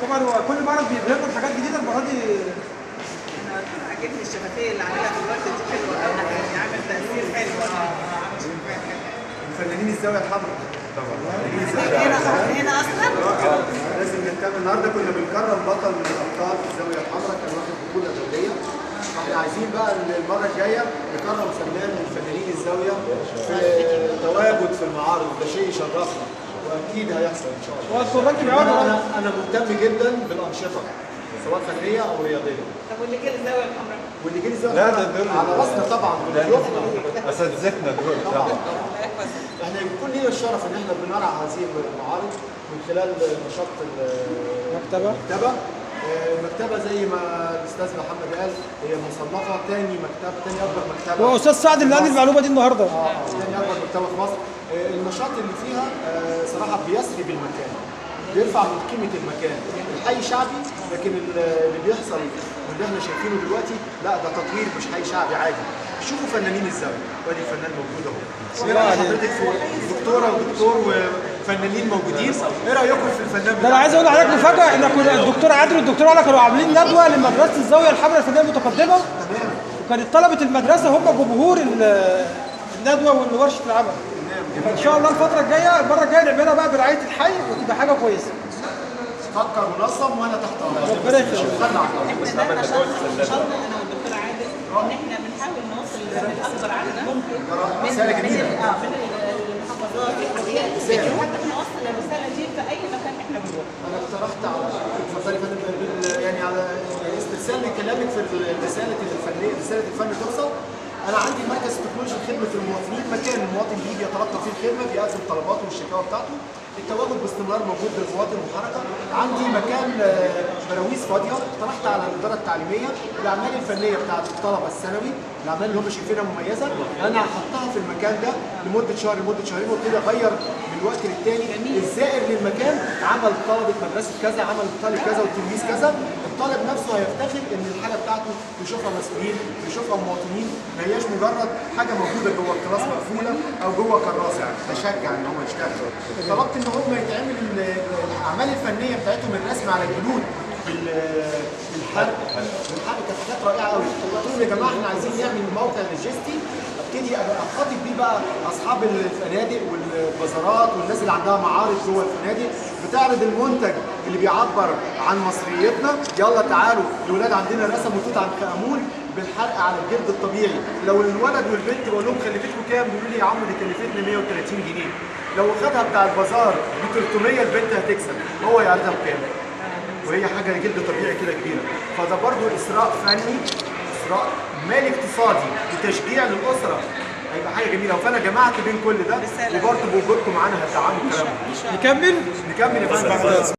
طبعا هو كل معرض بيبهرنا بحاجات جديده. المره دي انا عجبني الشفافيه اللي عاملها في الورد دي حلوه قوي، يعني عامل تاثير حلو. عامل شفافيه حلوه. فنانين الزاويه الحمراء طبعا. هنا اصلا لازم نهتم. النهارده كنا بنكرم بطل من الابطال في الزاويه الحمراء، كان واخد بطوله دوليه. احنا عايزين بقى المره الجايه نكرم فنان من فنانين الزاويه في تواجد في المعارض، ده شيء يشرفنا واكيد هيحصل ان شاء الله. هو الكورات بيقعدوا انا مهتم جدا بالانشطه سواء فنيه او رياضيه. طب واللي كده الزاويه الحمراء واللي جه الزاويه لا، الحمراء ده دول على راسنا طبعا، دول ضيوفنا اساتذتنا دول طبعا. احنا يكون لنا الشرف ان احنا بنرعى هذه المعارض من خلال نشاط المكتبه. المكتبه زي ما الاستاذ محمد قال هي مصنفه ثاني اكبر مكتبه. هو استاذ سعد اللي قال المعلومه دي النهارده. ثاني اكبر مكتبه في مصر. النشاط اللي فيها صراحه بيسري بالمكان، بيرفع من قيمه المكان. الحي شعبي، لكن اللي بيحصل واللي احنا شايفينه دلوقتي لا ده تطوير، مش حي شعبي عادي. شوفوا فنانين الزاويه، وادي الفنان موجود اهو. ايه رايك حضرتك في دكتوره ودكتور وفنانين موجودين؟ ايه رايكم في الفنان ده انا عايز اقول لحضرتك مفاجاه، احنا كنا الدكتور عادل والدكتور علا كانوا عاملين ندوه لمدرسه الزاويه الحمراء الفنيه المتقدمه. تمام. وكانت طلبه المدرسه هم جمهور الندوه وورشه العمل. فان شاء الله الفتره الجايه المره الجايه نعملها بقى برعايه الحي وتبقى حاجه كويسه. فكر منظم وانا تحت امرك. ربنا يخليك. احنا نشاطنا انا والدكتور عادل ان احنا بنحاول نوصل لاكبر عدد ممكن من المحافظات والقريات، حتى نوصل الرساله دي في اي مكان احنا بنروح. انا اقترحت على اتفضلي يعني على استرسال لكلامك في الرساله الفنيه، رساله الفن توصل. انا عندي مركز تكنولوجي خدمه المواطنين، مكان المواطن بيجي يتلقى فيه الخدمه، بيقدم طلباته والشكاوى بتاعته. التواجد باستمرار موجود للمواطن والحركه. عندي مكان براويز فاضيه، اقترحت على الاداره التعليميه الاعمال الفنيه بتاعت الطلبه الثانوي، الاعمال اللي هم شايفينها مميزه، انا هحطها في المكان ده لمده شهر لمده شهرين، وابتدي اغير من وقت للتاني. الزائر للمكان عمل طلبه مدرسه كذا، عمل طالب كذا والتلميذ كذا. الطالب نفسه هيفتخر ان الحاجه بتاعته يشوفها مسؤولين، يشوفها مواطنين، ما هياش مجرد حاجه موجوده جوه الكلاس مقفوله او جوه كراسه. يعني بشجع ان هم يشتغلوا. طلبت ان هم يتعمل الاعمال الفنيه بتاعتهم الرسم على الجلود بالحرق. كانت حاجات رائعه قوي. قلت لهم يا جماعه احنا عايزين نعمل موقع لوجستي ابتدي ابقى اخاطب بيه بقى اصحاب الفنادق والبازارات والناس اللي عندها معارض جوه الفنادق بتعرض المنتج اللي بيعبر عن مصريتنا. يلا تعالوا الاولاد عندنا رسموا توت عنخ امون بالحرق على الجلد الطبيعي. لو الولد والبنت بقول لهم كلفتكم كام؟ بيقولوا لي يا عم دي كلفتنا 130 جنيه. لو خدها بتاع البازار ب 300 البنت هتكسب، هو يعرضها بكام؟ وهي حاجه جلد طبيعي كده كبيره. فده برضو اسراء فني، اسراء مالي اقتصادي وتشجيع للاسره، هيبقى حاجه جميله. فانا جمعت بين كل ده وبرضه بوجودكم معانا هتدعموا الكلام ده. نكمل نكمل يا فندم.